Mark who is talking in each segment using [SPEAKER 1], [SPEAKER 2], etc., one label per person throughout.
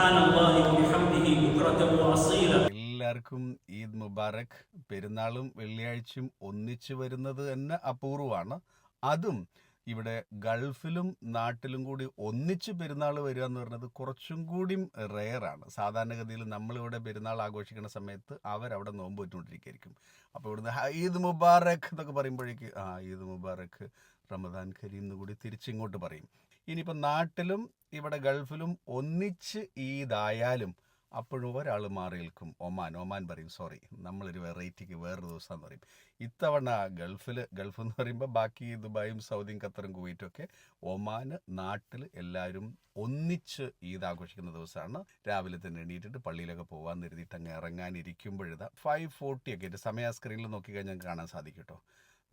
[SPEAKER 1] സുബ്ഹാനല്ലാഹി വബിഹംദിഹി ബുക്റതൻ വഅസീല.
[SPEAKER 2] എല്ലാവർക്കും ഈദ് മുബാറക്. പെരുന്നാളും വെള്ളിയാഴ്ചയും ഒന്നിച്ചു വരുന്നത് തന്നെ അപൂർവമാണ്. അതും ഇവിടെ ഗൾഫിലും നാട്ടിലും കൂടി ഒന്നിച്ച് പെരുന്നാൾ വരിക എന്ന് പറയുന്നത് കുറച്ചും കൂടിയും റെയറാണ്. സാധാരണഗതിയിൽ നമ്മളിവിടെ പെരുന്നാൾ ആഘോഷിക്കുന്ന സമയത്ത് അവരവിടെ നോമ്പ് വെച്ചുകൊണ്ടിരിക്കുകയായിരിക്കും. അപ്പോൾ ഇവിടുന്ന് ഈദ് മുബാറക് എന്നൊക്കെ പറയുമ്പോഴേക്ക് ഈദ് മുബാറക് റമദാൻ കരീം എന്ന് കൂടി തിരിച്ചിങ്ങോട്ട് പറയും. ഇനിയിപ്പോൾ നാട്ടിലും ഇവിടെ ഗൾഫിലും ഒന്നിച്ച് ഈദായാലും അപ്പോഴും ഒരാൾ മാറി നിൽക്കും. ഒമാൻ പറയും സോറി, നമ്മളൊരു വെറൈറ്റിക്ക് വേറൊരു ദിവസം എന്ന് പറയും. ഇത്തവണ ഗൾഫ് എന്ന് പറയുമ്പോൾ ബാക്കി ദുബായും സൗദിയും ഖത്തറും കുവൈറ്റും ഒക്കെ, ഒമാന് നാട്ടിൽ എല്ലാവരും ഒന്നിച്ച് ഈദ് ആഘോഷിക്കുന്ന ദിവസമാണ്. രാവിലെ തന്നെ എണീറ്റിട്ട് പള്ളിയിലൊക്കെ പോകാൻ എഴുതിയിട്ട് അങ്ങ് ഇറങ്ങാനിരിക്കുമ്പോഴതാ 5:40 ഒക്കെ ആയിട്ട് സമയം സ്ക്രീനിൽ നോക്കിക്കഴിഞ്ഞാൽ കാണാൻ സാധിക്കും കേട്ടോ.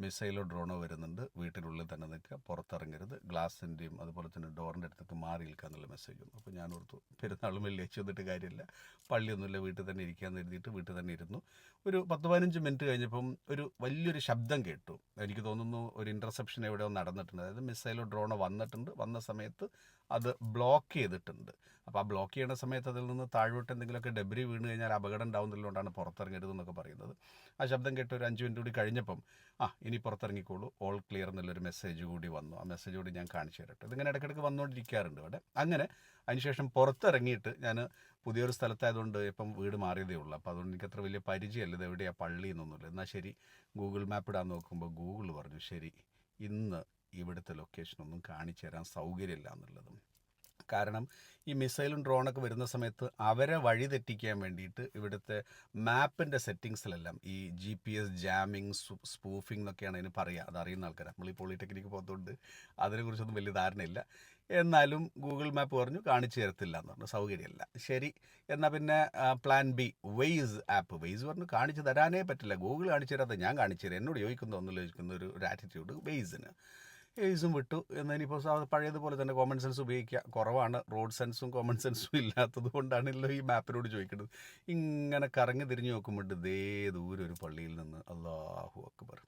[SPEAKER 2] മിസൈലോ ഡ്രോണോ വരുന്നുണ്ട്, വീട്ടിനുള്ളിൽ തന്നെ നിൽക്കുക, പുറത്തിറങ്ങരുത്, ഗ്ലാസിൻ്റെയും അതുപോലെ തന്നെ ഡോറിൻ്റെ അടുത്തൊക്കെ മാറി നിൽക്കുക എന്നുള്ള മെസ്സേജ് വന്നു. അപ്പോൾ ഞാൻ ഓർത്തു പെരുന്നാളും വെള്ളിയാഴ്ച വന്നിട്ട് കാര്യമില്ല, പള്ളിയൊന്നുമില്ല, വീട്ടിൽ തന്നെ ഇരിക്കാമെന്ന് എഴുതിയിട്ട് വീട്ടിൽ തന്നെ ഇരുന്നു. ഒരു 10-15 മിനിറ്റ് കഴിഞ്ഞപ്പം ഒരു വലിയൊരു ശബ്ദം കേട്ടു. എനിക്ക് തോന്നുന്നു ഒരു ഇൻ്റർസെപ്ഷൻ എവിടെയോ നടന്നിട്ടുണ്ട്. അതായത് മിസൈലോ ഡ്രോണോ വന്ന സമയത്ത് അത് ബ്ലോക്ക് ചെയ്തിട്ടുണ്ട്. അപ്പോൾ ആ ബ്ലോക്ക് ചെയ്യുന്ന സമയത്ത് അതിൽ നിന്ന് താഴോട്ട് എന്തെങ്കിലുമൊക്കെ ഡെബ്രി വീണ് കഴിഞ്ഞാൽ അപകടം ഉണ്ടാവുന്നതുകൊണ്ടാണ് പുറത്തിറങ്ങരുത് എന്നൊക്കെ പറയുന്നത്. ആ ശബ്ദം കേട്ട് ഒരു 5 മിനിറ്റ് കൂടി കഴിഞ്ഞപ്പം ഇനി പുറത്തിറങ്ങിക്കോളൂ, ഓൾ ക്ലിയർ എന്നുള്ളൊരു മെസ്സേജ് കൂടി വന്നു. ആ മെസ്സേജ് കൂടി ഞാൻ കാണിച്ചു തരട്ടെ. ഇതിങ്ങനെ ഇടയ്ക്കിടയ്ക്ക് വന്നുകൊണ്ടിരിക്കാറുണ്ട് ഇവിടെ. അങ്ങനെ അതിനുശേഷം പുറത്തിറങ്ങിയിട്ട് ഞാൻ പുതിയൊരു സ്ഥലത്തായതുകൊണ്ട് ഇപ്പം വീട് മാറിയതേ ഉള്ളൂ. അപ്പോൾ അതുകൊണ്ട് എനിക്ക് അത്ര വലിയ പരിചയമല്ല ഇത് എവിടെയാണ് പള്ളി എന്നൊന്നുമില്ല. എന്നാൽ ശരി, ഗൂഗിൾ മാപ്പ് ഇടാൻ നോക്കുമ്പോൾ ഗൂഗിൾ പറഞ്ഞു ശരി, ഇന്ന് ഇവിടുത്തെ ലൊക്കേഷനൊന്നും കാണിച്ചു തരാൻ സൗകര്യമില്ല എന്നുള്ളതും. കാരണം ഈ മിസൈലും ഡ്രോണൊക്കെ വരുന്ന സമയത്ത് അവരെ വഴി തെറ്റിക്കാൻ വേണ്ടിയിട്ട് ഇവിടുത്തെ മാപ്പിൻ്റെ സെറ്റിങ്സിലെല്ലാം ഈ GPS ജാമിങ്, സ്പൂഫിംഗ് എന്നൊക്കെയാണ് അതിന് പറയുക. അതറിയുന്ന ആൾക്കാർ, നമ്മൾ ഈ പോളിടെക്നിക്ക് പോകുന്നതുകൊണ്ട് അതിനെക്കുറിച്ചൊന്നും വലിയ ധാരണയില്ല. എന്നാലും ഗൂഗിൾ മാപ്പ് പറഞ്ഞു കാണിച്ചു തരത്തില്ല എന്ന് പറഞ്ഞു, സൗകര്യമില്ല. ശരി, എന്നാൽ പിന്നെ plan B, Waze app. Waze പറഞ്ഞു കാണിച്ചു തരാനേ പറ്റില്ല, ഗൂഗിൾ കാണിച്ചു തരാത്ത ഞാൻ കാണിച്ചു തരാം, എന്നോട് ചോദിക്കുന്ന ഒരു ആറ്റിറ്റ്യൂഡ് വെയ്സിന്. ഏസും വിട്ടു. എന്നതിനിപ്പോൾ പഴയതുപോലെ തന്നെ കോമൺ സെൻസ് ഉപയോഗിക്കുക കുറവാണ്. റോഡ് സെൻസും കോമൺ സെൻസും ഇല്ലാത്തത് കൊണ്ടാണല്ലോ ഈ മാപ്പിനോട് ചോദിക്കുന്നത്. ഇങ്ങനെ കറങ്ങി തിരിഞ്ഞു നോക്കുമ്പോൾ ദേ ദൂരെ ഒരു പള്ളിയിൽ നിന്ന് അല്ലാഹു അക്ബർ.